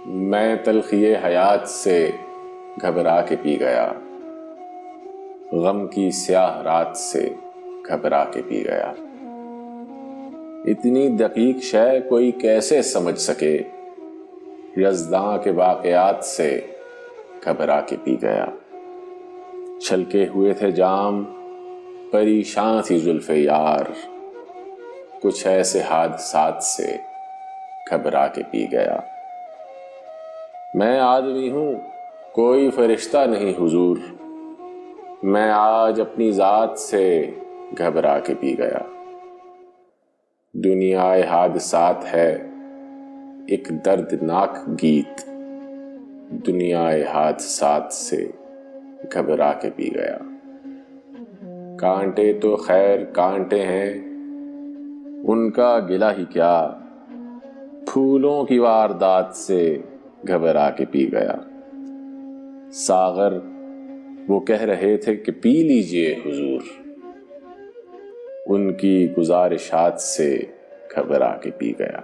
میں تلخی حیات سے گھبرا کے پی گیا، غم کی سیاہ رات سے گھبرا کے پی گیا۔ اتنی دقیق شے کوئی کیسے سمجھ سکے، یزداں کے واقعات سے گھبرا کے پی گیا۔ چھلکے ہوئے تھے جام، پریشان تھی زلف یار، کچھ ایسے حادثات سے گھبرا کے پی گیا۔ میں آدمی ہوں کوئی فرشتہ نہیں حضور، میں آج اپنی ذات سے گھبرا کے پی گیا۔ دنیا حادثات ہے ایک دردناک گیت، دنیا حادثات سے گھبرا کے پی گیا۔ کانٹے تو خیر کانٹے ہیں، ان کا گلہ ہی کیا، پھولوں کی واردات سے گھبرا کے پی گیا۔ ساغر وہ کہہ رہے تھے کہ پی لیجئے حضور، ان کی گزارشات سے گھبرا کے پی گیا۔